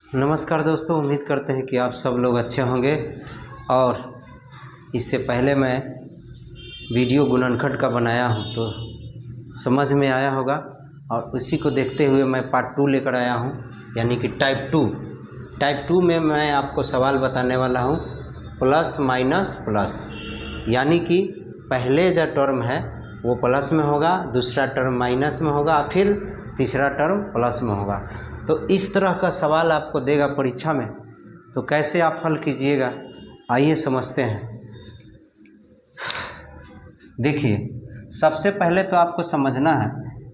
नमस्कार दोस्तों, उम्मीद करते हैं कि आप सब लोग अच्छे होंगे। और इससे पहले मैं वीडियो गुणनखंड का बनाया हूं तो समझ में आया होगा, और उसी को देखते हुए मैं पार्ट 2 लेकर आया हूं, यानी कि टाइप 2 में मैं आपको सवाल बताने वाला हूं प्लस माइनस प्लस, यानी कि पहले जो टर्म है वो प्लस में होगा, दूसरा टर्म माइनस में होगा, फिर तीसरा टर्म प्लस में होगा। तो इस तरह का सवाल आपको देगा परीक्षा में, तो कैसे आप हल कीजिएगा, आइए समझते हैं। देखिए, सबसे पहले तो आपको समझना है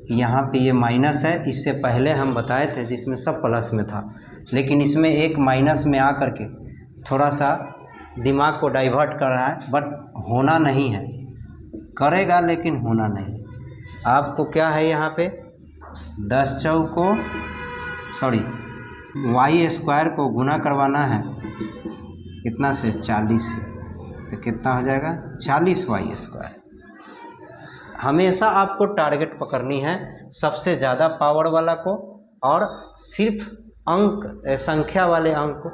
कि यहाँ पे ये माइनस है। इससे पहले हम बताए थे जिसमें सब प्लस में था, लेकिन इसमें एक माइनस में आकर के थोड़ा सा दिमाग को डाइवर्ट कर रहा है, बट होना नहीं है, करेगा लेकिन होना नहीं। आपको क्या है यहाँ पे 10 चौको वाई स्क्वायर को गुना करवाना है कितना से 40 से, तो कितना हो जाएगा 40 वाई स्क्वायर। हमेशा आपको टारगेट पकड़नी है सबसे ज़्यादा पावर वाला को, और सिर्फ संख्या वाले अंक को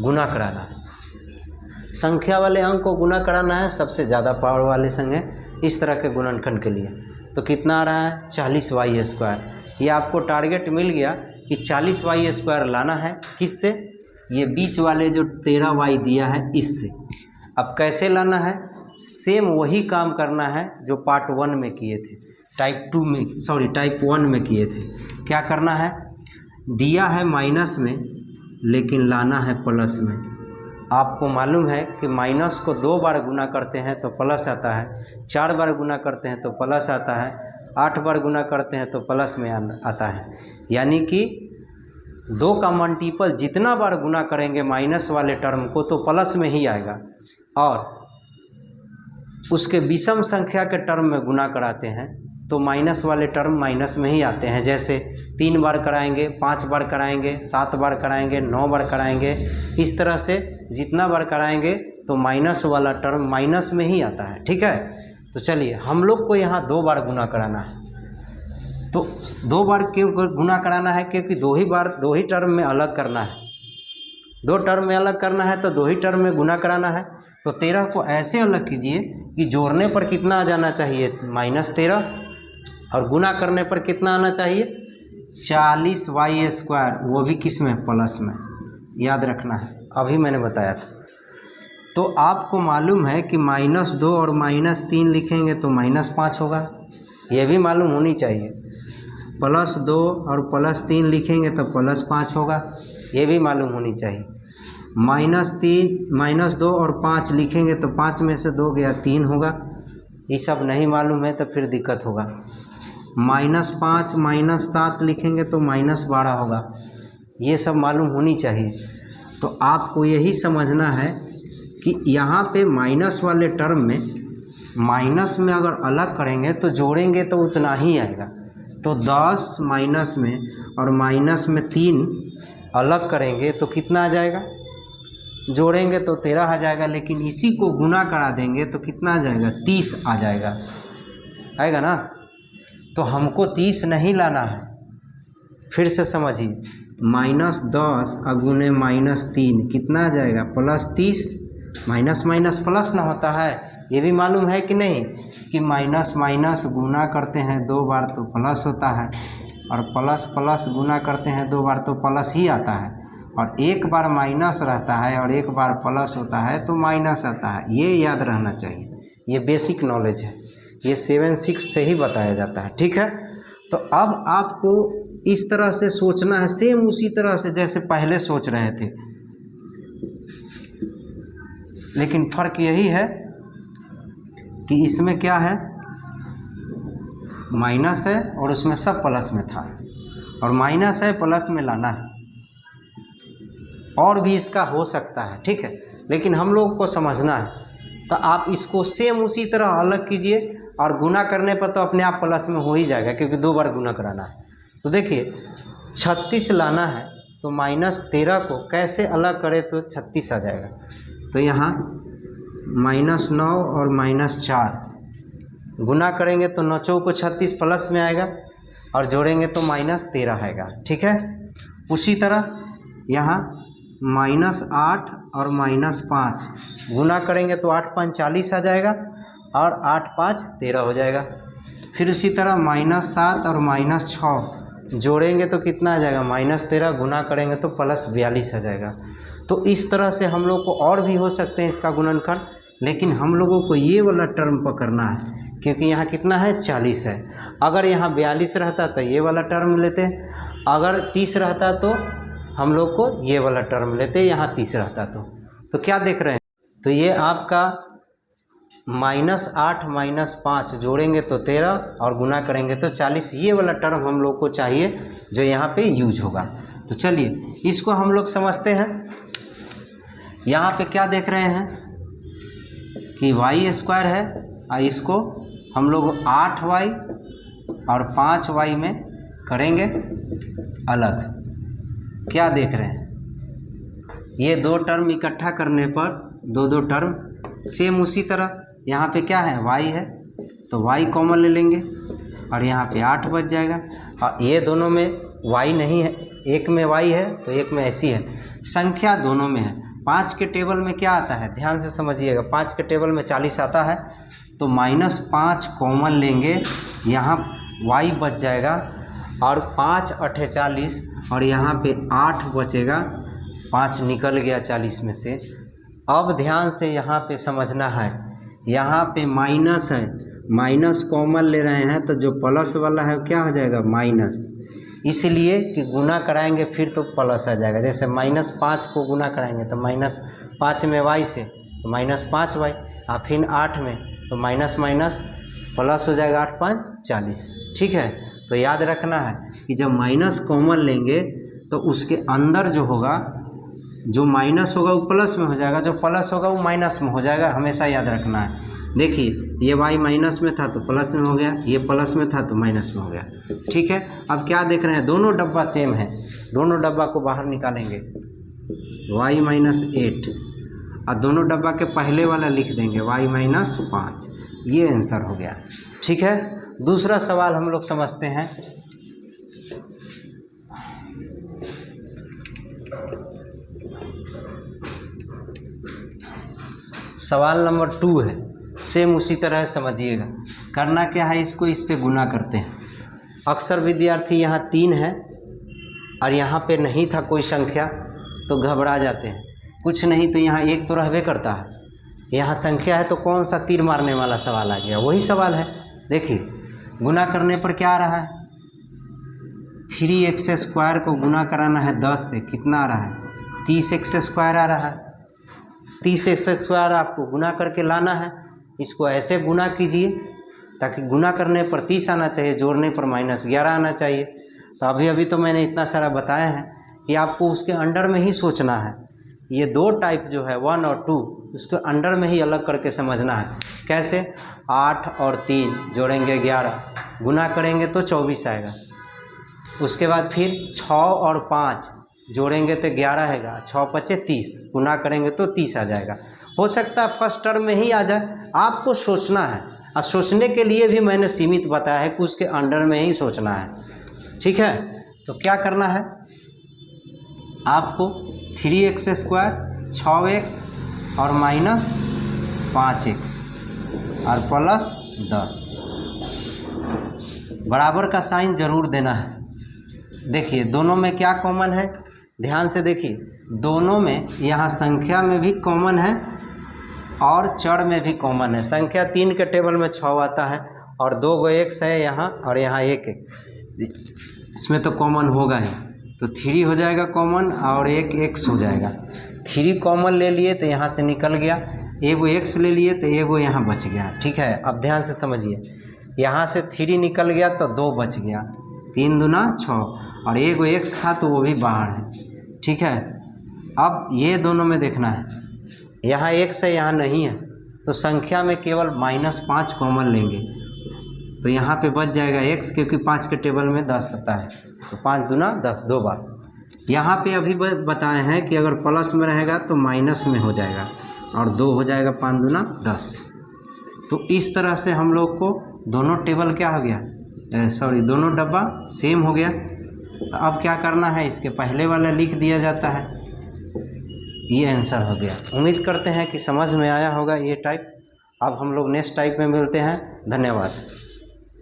गुना कराना है। संख्या वाले अंक को गुना कराना है सबसे ज़्यादा पावर वाले संगे, इस तरह के गुणनखंड के लिए। तो कितना आ रहा है 40 वाई स्क्वायर। ये आपको टारगेट मिल गया कि 40 वाई स्क्वायर लाना है। किससे? ये बीच वाले जो 13 वाई दिया है इससे। अब कैसे लाना है? सेम वही काम करना है जो पार्ट 1 में किए थे, टाइप 1 में किए थे। क्या करना है? दिया है माइनस में लेकिन लाना है प्लस में। आपको मालूम है कि माइनस को 2 बार गुना करते हैं तो प्लस आता है, 4 बार गुना करते हैं तो प्लस आता है, 8 बार गुना करते हैं तो प्लस में आता है। यानी कि 2 का मल्टीपल जितना बार गुना करेंगे माइनस वाले टर्म को तो प्लस में ही आएगा, और उसके विषम संख्या के टर्म में गुना कराते हैं तो माइनस वाले टर्म माइनस में ही आते हैं। जैसे 3 बार कराएंगे, 5 बार कराएंगे, 7 बार कराएंगे, 9 बार कराएंगे, इस तरह से जितना बार कराएंगे तो माइनस वाला टर्म माइनस में ही आता है। ठीक है, तो चलिए हम लोग को यहाँ 2 बार गुना कराना है। तो 2 बार क्यों गुना कराना है? क्योंकि 2 ही टर्म में अलग करना है। 2 टर्म में अलग करना है तो 2 ही टर्म में गुना कराना है। तो 13 को ऐसे अलग कीजिए कि जोड़ने पर कितना आ जाना चाहिए -13, और गुना करने पर कितना आना चाहिए 40 वाई स्क्वायर, वो भी किस में? प्लस में। याद रखना है, अभी मैंने बताया था। तो आपको मालूम है कि -2 और -3 लिखेंगे तो -5 होगा, ये भी मालूम होनी चाहिए। +2 और +3 लिखेंगे तो +5 होगा, ये भी मालूम होनी चाहिए। -2 और 5 लिखेंगे तो 5 में से 2 गया 3 होगा, ये सब नहीं मालूम है तो फिर दिक्कत होगा। -5 -7 लिखेंगे तो -12 होगा, ये सब मालूम होनी चाहिए। तो आपको यही समझना है कि यहाँ पे माइनस वाले टर्म में माइनस में अगर अलग करेंगे तो जोड़ेंगे तो उतना ही आएगा। तो 10 माइनस में और माइनस में 3 अलग करेंगे तो कितना आ जाएगा? जोड़ेंगे तो 13 आ जाएगा, लेकिन इसी को गुना करा देंगे तो कितना आ जाएगा? 30 आ जाएगा, आएगा ना। तो हमको 30 नहीं लाना है। फिर से समझिए, -10 अगुने -3 कितना आ जाएगा? +30। माइनस माइनस प्लस ना होता है, ये भी मालूम है कि नहीं कि माइनस माइनस गुना करते हैं 2 बार तो प्लस होता है, और प्लस प्लस गुना करते हैं 2 बार तो प्लस ही आता है, और 1 बार माइनस रहता है और 1 बार प्लस होता है तो माइनस आता है। ये याद रहना चाहिए, ये बेसिक नॉलेज है, ये 7-6 से ही बताया जाता है। ठीक है, तो अब आपको इस तरह से सोचना है, सेम उसी तरह से जैसे पहले सोच रहे थे, लेकिन फ़र्क यही है कि इसमें क्या है, माइनस है और उसमें सब प्लस में था, और माइनस है प्लस में लाना है। और भी इसका हो सकता है, ठीक है, लेकिन हम लोगों को समझना है। तो आप इसको सेम उसी तरह अलग कीजिए, और गुना करने पर तो अपने आप प्लस में हो ही जाएगा, क्योंकि 2 बार गुना कराना है। तो देखिए 36 लाना है तो -13 को कैसे अलग करें तो 36 आ जाएगा। तो यहाँ -9 और -4 गुना करेंगे तो 9 चौको 36 प्लस में आएगा, और जोड़ेंगे तो -13 आएगा। ठीक है, उसी तरह यहाँ -8 और -5 गुना करेंगे तो 8 5 40 आ जाएगा और 8 5 13 हो जाएगा। फिर उसी तरह -7 और -6 जोड़ेंगे तो कितना आ जाएगा, -13 गुना करेंगे तो +42 आ जाएगा। तो इस तरह से हम लोग को और भी हो सकते हैं इसका गुणनखंड, लेकिन हम लोगों को ये वाला टर्म पकड़ना है क्योंकि यहाँ कितना है 40 है। अगर यहाँ 42 रहता तो ये वाला टर्म लेते, अगर 30 रहता तो हम लोग को ये वाला टर्म लेते, यहाँ 30 रहता तो क्या देख रहे हैं, तो ये आपका -8 -5 जोड़ेंगे तो 13 और गुना करेंगे तो 40, ये वाला टर्म हम लोग को चाहिए जो यहाँ पे यूज होगा। तो चलिए इसको हम लोग समझते हैं। यहाँ पे क्या देख रहे हैं कि y² है और इसको हम लोग 8y और 5y में करेंगे अलग। क्या देख रहे हैं, ये दो टर्म इकट्ठा करने पर दो टर्म सेम उसी तरह यहाँ पे क्या है y है तो y कॉमन ले लेंगे और यहाँ पे 8 बच जाएगा। और ये दोनों में y नहीं है, एक में y है तो एक में ऐसी है, संख्या दोनों में है। 5 के टेबल में क्या आता है, ध्यान से समझिएगा, 5 के टेबल में 40 आता है तो -5 कॉमन लेंगे, यहाँ y बच जाएगा और 5 8 40 और यहाँ पे 8 बचेगा, 5 निकल गया 40 में से। अब ध्यान से यहाँ पे समझना है, यहाँ पे माइनस है, माइनस कॉमन ले रहे हैं तो जो प्लस वाला है क्या हो जाएगा माइनस, इसलिए कि गुना कराएंगे फिर तो प्लस आ जाएगा। जैसे -5 को गुना कराएंगे तो -5 में y से तो -5y और फिर 8 में तो माइनस माइनस प्लस हो जाएगा, 8 5 40। ठीक है, तो याद रखना है कि जब माइनस कॉमन लेंगे तो उसके अंदर जो होगा, जो माइनस होगा वो प्लस में हो जाएगा, जो प्लस होगा वो माइनस में हो जाएगा, हमेशा याद रखना है। देखिए ये y माइनस में था तो प्लस में हो गया, ये प्लस में था तो माइनस में हो गया। ठीक है, अब क्या देख रहे हैं, दोनों डब्बा सेम है, दोनों डब्बा को बाहर निकालेंगे y-8 और दोनों डब्बा के पहले वाला लिख देंगे y-5, ये आंसर हो गया। ठीक है, दूसरा सवाल हम लोग समझते हैं। सवाल नंबर 2 है, सेम उसी तरह समझिएगा। करना क्या है, इसको इससे गुना करते हैं। अक्सर विद्यार्थी यहाँ 3 है और यहाँ पे नहीं था कोई संख्या तो घबरा जाते हैं, कुछ नहीं तो यहाँ 1 तो रहबे करता है, यहाँ संख्या है तो कौन सा तीर मारने वाला सवाल आ गया, वही सवाल है। देखिए गुना करने पर क्या आ रहा है, 3x² को गुना कराना है 10 से, कितना आ रहा है 30x² आ रहा है। 30x² आपको गुना करके लाना है, इसको ऐसे गुना कीजिए ताकि गुना करने पर 30 आना चाहिए, जोड़ने पर -11 आना चाहिए। तो अभी तो मैंने इतना सारा बताया है कि आपको उसके अंडर में ही सोचना है। ये 2 टाइप जो है 1 और 2, उसके अंडर में ही अलग करके समझना है। कैसे, 8 और 3 जोड़ेंगे 11, गुना करेंगे तो 24 आएगा। उसके बाद फिर 6 और 5 जोड़ेंगे तो 11 आएगा, 6 5 30, गुना करेंगे तो 30 आ जाएगा। हो सकता है फर्स्ट टर्म में ही आ जाए, आपको सोचना है, और सोचने के लिए भी मैंने सीमित बताया है कि उसके अंडर में ही सोचना है। ठीक है, तो क्या करना है आपको, 3x² 6x और -5x और +10 बराबर का साइन जरूर देना है। देखिए दोनों में क्या कॉमन है, ध्यान से देखिए, दोनों में यहाँ संख्या में भी कॉमन है और चर में भी कॉमन है। संख्या 3 के टेबल में 6 आता है और 2 गो x है यहाँ और यहाँ 1 है, इसमें तो कॉमन होगा ही, तो 3 हो जाएगा कॉमन और 1 x हो जाएगा। 3 कॉमन ले लिए तो यहाँ से निकल गया, एगो x ले लिए तो एगो यहाँ बच गया। ठीक है, अब ध्यान से समझिए, यहाँ से 3 निकल गया तो 2 बच गया, 3 दूना 6 और एगो x था तो वो भी बाहर है। ठीक है, अब ये दोनों में देखना है, यहाँ x है यहाँ नहीं है, तो संख्या में केवल -5 कॉमन लेंगे तो यहाँ पे बच जाएगा x, क्योंकि 5 के टेबल में 10 आता है, तो 5 दूना 10 2 बार। यहाँ पे अभी बताए हैं कि अगर प्लस में रहेगा तो माइनस में हो जाएगा और 2 हो जाएगा, 5 दूना 10। तो इस तरह से हम लोग को दोनों टेबल क्या हो गया, दोनों डब्बा सेम हो गया। तो अब क्या करना है, इसके पहले वाला लिख दिया जाता है। ये आंसर हो गया। उम्मीद करते हैं कि समझ में आया होगा ये टाइप। अब हम लोग नेक्स्ट टाइप में मिलते हैं। धन्यवाद।